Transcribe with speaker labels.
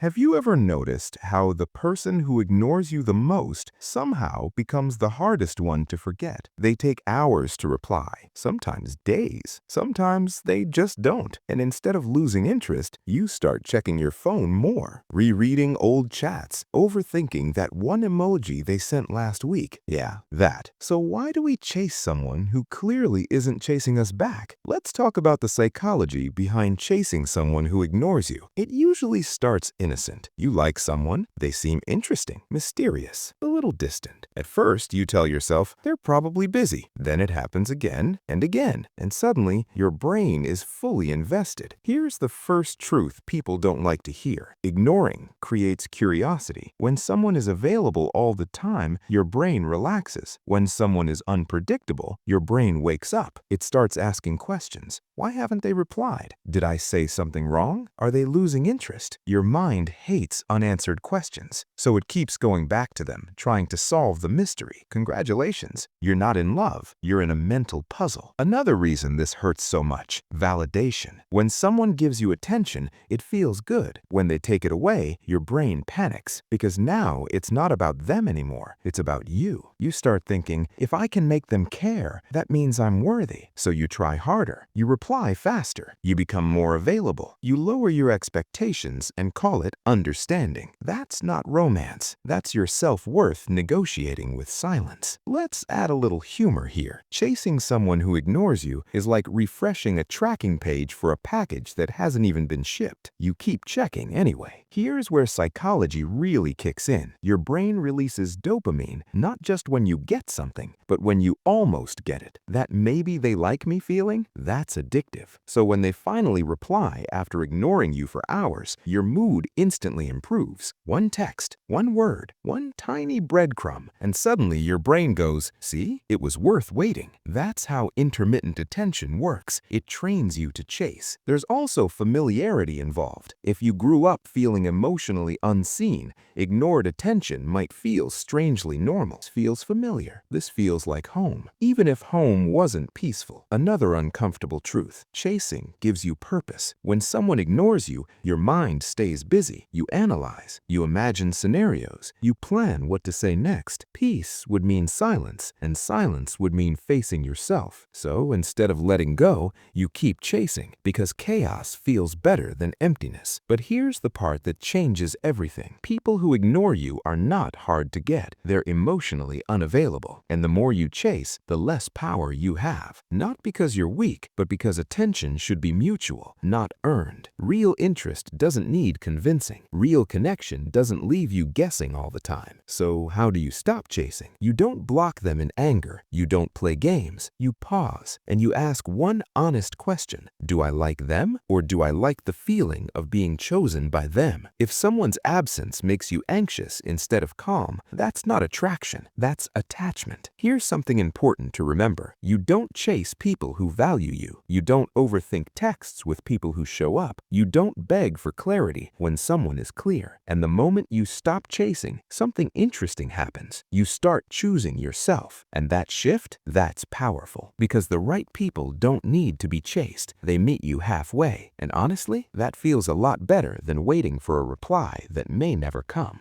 Speaker 1: Have you ever noticed how the person who ignores you the most somehow becomes the hardest one to forget? They take hours to reply, sometimes days, sometimes they just don't. And instead of losing interest, you start checking your phone more, rereading old chats, overthinking that one emoji they sent last week. Yeah, that. So why do we chase someone who clearly isn't chasing us back? Let's talk about the psychology behind chasing someone who ignores you. It usually starts innocent. You like someone, they seem interesting, mysterious, a little distant. At first, you tell yourself they're probably busy. Then it happens again, and suddenly your brain is fully invested. Here's the first truth people don't like to hear. Ignoring creates curiosity. When someone is available all the time, your brain relaxes. When someone is unpredictable, your brain wakes up. It starts asking questions. Why haven't they replied? Did I say something wrong? Are they losing interest? Your mind hates unanswered questions, so it keeps going back to them, trying to solve the mystery. Congratulations, you're not in love, you're in a mental puzzle. Another reason this hurts so much: validation. When someone gives you attention, it feels good. When they take it away, your brain panics, because now it's not about them anymore, it's about you. You start thinking, if I can make them care, that means I'm worthy. So you try harder, you reply faster, you become more available, you lower your expectations and call it understanding. That's not romance. That's your self-worth negotiating with silence. Let's add a little humor here. Chasing someone who ignores you is like refreshing a tracking page for a package that hasn't even been shipped. You keep checking anyway. Here's where psychology really kicks in. Your brain releases dopamine not just when you get something, but when you almost get it. That maybe they like me feeling, that's addictive. So when they finally reply after ignoring you for hours, your mood instantly improves. One text, one word, one tiny breadcrumb, and suddenly your brain goes, see, it was worth waiting. That's how intermittent attention works. It trains you to chase. There's also familiarity involved. If you grew up feeling emotionally unseen, ignored attention might feel strangely normal. This feels familiar. This feels like home, even if home wasn't peaceful. Another uncomfortable truth: chasing gives you purpose. When someone ignores you, your mind stays busy. You analyze, you imagine scenarios, you plan what to say next. Peace would mean silence, and silence would mean facing yourself. So instead of letting go, you keep chasing, because chaos feels better than emptiness. But here's the part that changes everything. People who ignore you are not hard to get. They're emotionally unavailable. And the more you chase, the less power you have. Not because you're weak, but because attention should be mutual, not earned. Real interest doesn't need convincing. Real connection doesn't leave you guessing all the time. So how do you stop chasing? You don't block them in anger. You don't play games. You pause and you ask one honest question. Do I like them, or do I like the feeling of being chosen by them? If someone's absence makes you anxious instead of calm, that's not attraction, that's attachment. Here's something important to remember. You don't chase people who value you. You don't overthink texts with people who show up. You don't beg for clarity when someone is clear. And the moment you stop chasing, something interesting happens. You start choosing yourself. And that shift, that's powerful. Because the right people don't need to be chased. They meet you halfway. And honestly, that feels a lot better than waiting for a reply that may never come.